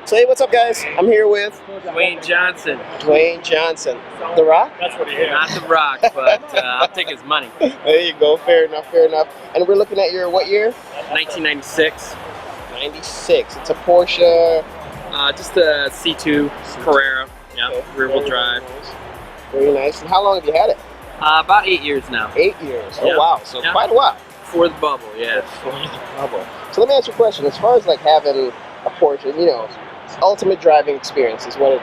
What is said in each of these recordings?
So hey, what's up, guys? I'm here with Dwayne Johnson. Dwayne Johnson. The Rock? That's what he is. Not The Rock, but I'll take his money. There you go. Fair enough, fair enough. And we're looking at your what year? 1996. 96. It's a Porsche. Just a C2 Carrera. Yeah, Okay. rear-wheel drive. Nice. Very nice. And how long have you had it? About 8 years now. 8 years. Oh Yeah. wow. So Yeah. quite a while. For the bubble, yeah. So let me ask you a question. As far as like having a Porsche, ultimate driving experience is what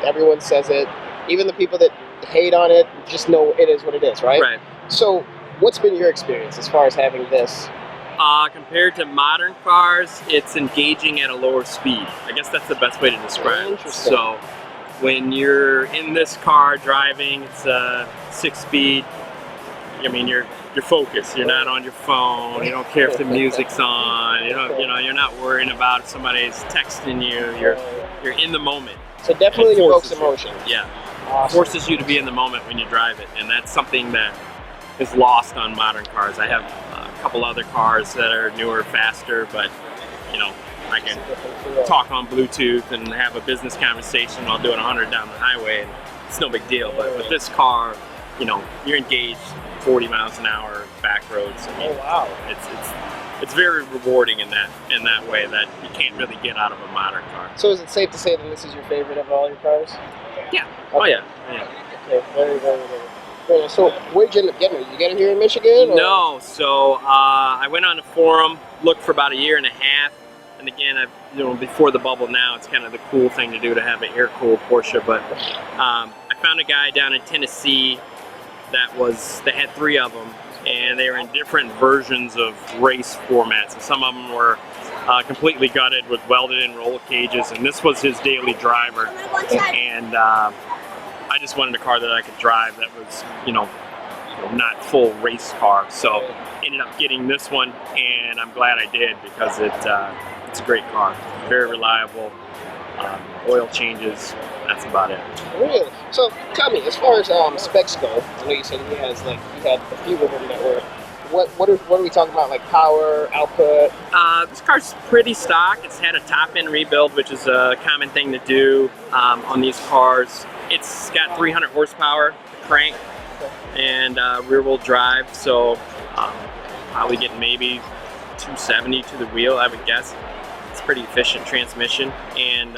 everyone says it. Even the people that hate on it just know it is what it is, right? Right. So what's been your experience as far as having this? Compared to modern cars, it's engaging at a lower speed. I guess that's the best way to describe it. Interesting. So when you're in this car driving, it's a 6-speed. I mean, you're focused. You're not on your phone. You don't care if the music's on. You're not worrying about if somebody's texting you. You're in the moment. So definitely It evokes forces emotion. Yeah. Awesome. Forces you to be in the moment when you drive it, and that's something that is lost on modern cars. I have a couple other cars that are newer, faster, but I can talk on Bluetooth and have a business conversation while doing 100 down the highway, and it's no big deal. But with this car, you're engaged 40 miles an hour back roads. I mean, Oh wow. it's very rewarding in that way that you can't really get out of a modern car. So is it safe to say that this is your favorite of all your cars? Yeah. Oh yeah. Yeah. Okay, very, very, very nice. So where'd you end up getting it? Did you get it here in Michigan? Or? No, so I went on a forum, looked for about a year and a half, and again, before the bubble now, it's kind of the cool thing to do to have an air-cooled Porsche. But I found a guy down in Tennessee that had 3 of them, and they were in different versions of race formats. So some of them were completely gutted with welded-in roll cages, and this was his daily driver. And I just wanted a car that I could drive that was, not full race car. So ended up getting this one, and I'm glad I did because it's a great car, very reliable. Oil changes, that's about it. Really? So tell me, as far as specs go, I know you said you had a few of them that were. What are we talking about? Like power, output? This car's pretty stock. It's had a top-end rebuild, which is a common thing to do on these cars. It's got 300 horsepower crank and rear-wheel drive, so probably getting maybe 270 to the wheel, I would guess. It's pretty efficient transmission, and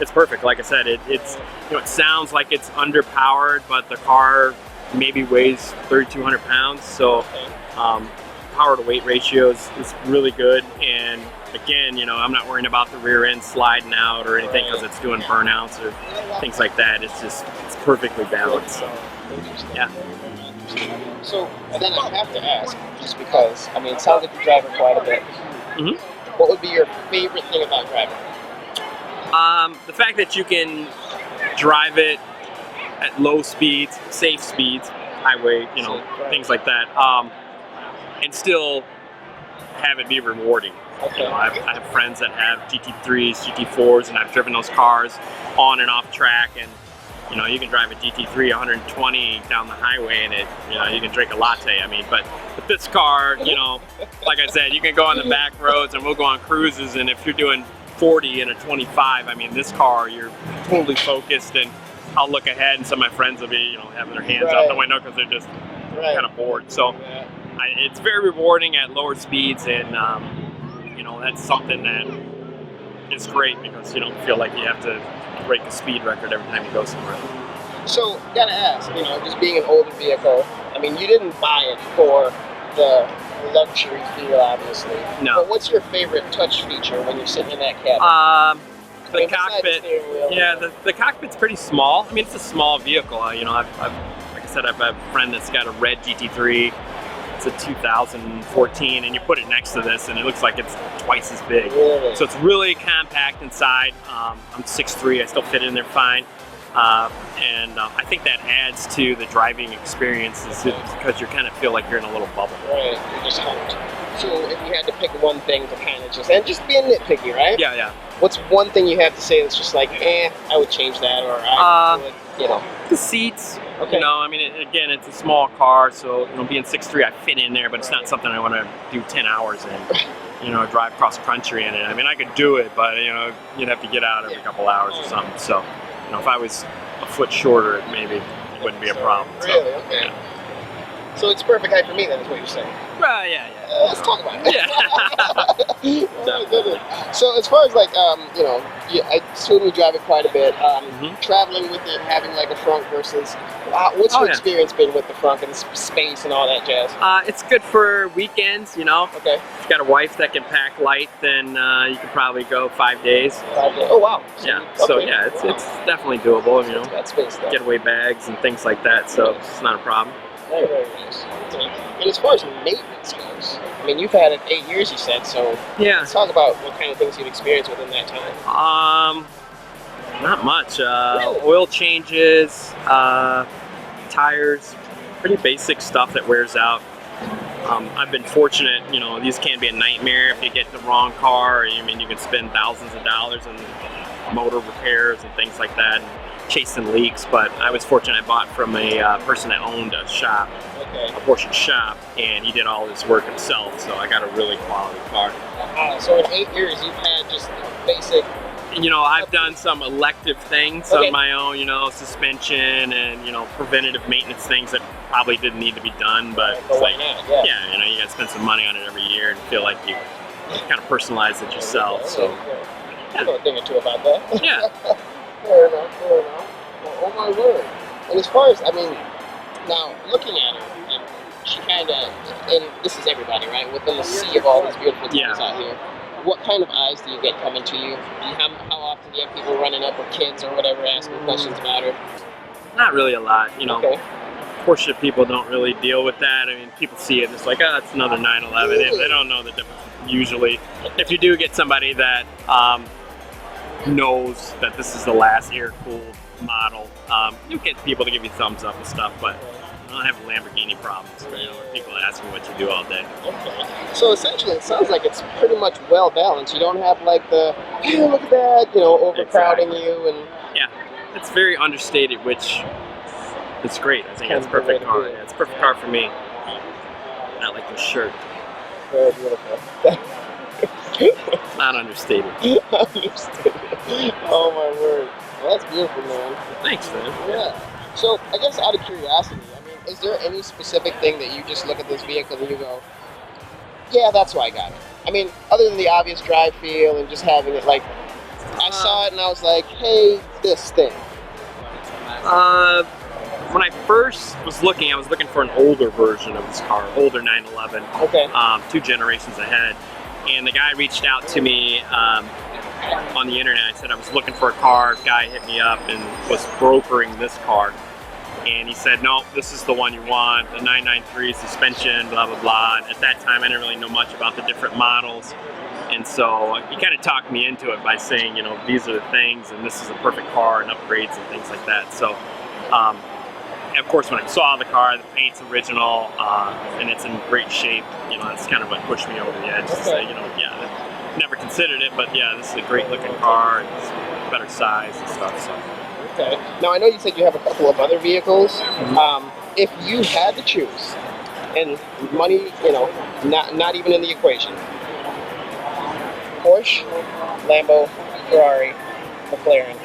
it's perfect. Like I said, it sounds like it's underpowered, but the car maybe weighs 3,200 pounds, so power to weight ratio is really good. And again, I'm not worrying about the rear end sliding out or anything because it's doing burnouts or things like that. It's perfectly balanced. So, yeah. So then I have to ask, just because it sounds like you drive it quite a bit. Mm-hmm. What would be your favorite thing about driving? The fact that you can drive it at low speeds, safe speeds, highway, things like that, and still have it be rewarding. Okay. I have friends that have GT3s, GT4s, and I've driven those cars on and off track, and you can drive a GT3 120 down the highway and you can drink a latte. But with this car, like I said, you can go on the back roads and we'll go on cruises, and if you're doing 40 in a 25, this car, you're totally focused, and I'll look ahead and some of my friends will be, having their hands out the window because they're just kind of bored. So it's very rewarding at lower speeds, and that's something that is great because you don't feel like you have to break a speed record every time you go somewhere. So, gotta ask, just being an older vehicle, you didn't buy it for the luxury feel, obviously. No. But what's your favorite touch feature when you're sitting in that cabin? The cockpit. The cockpit's pretty small. It's a small vehicle. Like I said, I've a friend that's got a red GT3. It's a 2014, and you put it next to this, and it looks like it's twice as big. Really? So it's really compact inside. I'm 6'3", I still fit in there fine. And I think that adds to the driving experience because you kind of feel like you're in a little bubble. Right, you're just humped. So if you had to pick one thing to kind of and just being nitpicky, right? Yeah, yeah. What's one thing you have to say that's just like, I would change that, or I would, The seats. Okay. Again, it's a small car, so being 6'3", I fit in there, but it's not something I want to do 10 hours in. you know, drive cross country in it. I mean, I could do it, but you know, you'd have to get out every couple hours or something. So, you know, if I was a foot shorter, maybe it wouldn't be a problem. Really? Okay. Yeah. So it's perfect height for me, then, is what you're saying. Yeah. Let's talk about it. Yeah. Oh my goodness. So as far as like, you know, I assume you drive it quite a bit. Traveling with it, having like a frunk versus, what's your experience been with the frunk and space and all that jazz? It's good for weekends, you know. Okay. If you've got a wife that can pack light, then you can probably go 5 days. 5 days. Oh wow. Yeah. Okay. So yeah, it's definitely doable, you know. That space though. Getaway bags and things like that, so it's not a problem. Very, very nice. And as far as maintenance goes, I mean, you've had it 8 years, you said, so yeah. Let's talk about what kind of things you've experienced within that time. Not much. Really? Oil changes, tires, pretty basic stuff that wears out. I've been fortunate, you know, these can be a nightmare if you get the wrong car. I mean, you can spend thousands of dollars on motor repairs and things like that, and chasing leaks. But I was fortunate I bought from a person that owned a shop, a Porsche shop, and he did all this work himself, so I got a really quality car. So in 8 years, you've had just basic... You know, I've done some elective things on my own, you know, suspension and, you know, preventative maintenance things that probably didn't need to be done, but it's like, yeah, you know, you gotta spend some money on it every year and feel like you kind of personalize it yourself, so. I know a thing or two about that. Yeah. Fair enough, fair enough. Well, oh my word. And as far as, I mean, now, looking at her, and she kind of, and this is everybody, right, within the sea of all these beautiful things out here, what kind of eyes do you get coming to you? How often do you have people running up with kids or whatever asking questions about her? Not really a lot, you know. Porsche people don't really deal with that. I mean, people see it and it's like, oh, it's another 911. They don't know the difference usually. If you do get somebody that knows that this is the last air-cooled model, you get people to give you thumbs up and stuff, but I don't have Lamborghini problems, you know, where people ask me what you do all day. Okay. So essentially, it sounds like it's pretty much well balanced. You don't have like the, hey, look at that, you know, overcrowding you and. Yeah, it's very understated, which is great. I think it's a perfect car. Yeah, it's a perfect car for me. Not like this shirt. Very beautiful. Not understated. Understated. Oh my word. Well, that's beautiful, man. Thanks, man. Yeah. So, I guess out of curiosity, I mean, is there any specific thing that you just look at this vehicle and you go, yeah, that's why I got it? I mean, other than the obvious drive feel and just having it, like, I saw it and I was like, hey, this thing. When I first was looking, I was looking for an older version of this car, older 911. Okay. 2 generations ahead. And the guy reached out to me on the internet. I said I was looking for a car. Guy hit me up and was brokering this car. And he said, no, this is the one you want, the 993 suspension, blah, blah, blah. And at that time, I didn't really know much about the different models. And so he kind of talked me into it by saying, you know, these are the things, and this is a perfect car, and upgrades and things like that. So, of course, when I saw the car, the paint's original, and it's in great shape, you know, that's kind of what pushed me over the edge to say, you know, yeah, never considered it, but yeah, this is a great looking car, and it's better size and stuff, so. Okay. Now, I know you said you have a couple of other vehicles. If you had to choose, and money, you know, not even in the equation, Porsche, Lambo, Ferrari, McLaren,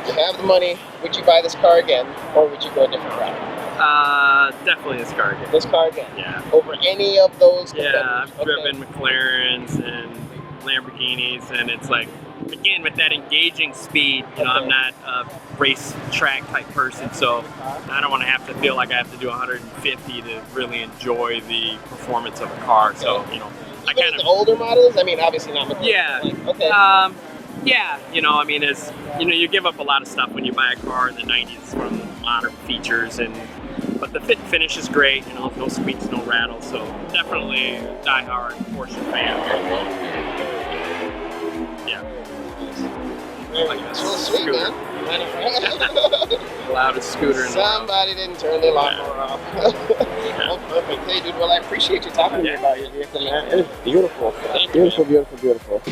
you have the money, would you buy this car again, or would you go a different route? Definitely this car again. This car again? Yeah. over any of those Yeah, competitors? I've driven McLarens and Lamborghinis, and it's like, again, with that engaging speed, you know, I'm not a race track type person, so I don't want to have to feel like I have to do 150 to really enjoy the performance of a car. So, you know, I Even kind of the older models. I mean, obviously not McLaren. yeah. Like, okay. Yeah, you know, I mean, as you know, you give up a lot of stuff when you buy a car in the 90s from modern features, but the fit and finish is great, you know, no squeaks, no rattles, so definitely die-hard Porsche fan. Yeah. That's real sweet, man. Loudest scooter in the world. Somebody didn't turn their lawnmower off. Oh, perfect. Hey, dude, well, I appreciate you talking to me about your vehicle, man. It's beautiful. Beautiful, beautiful, beautiful.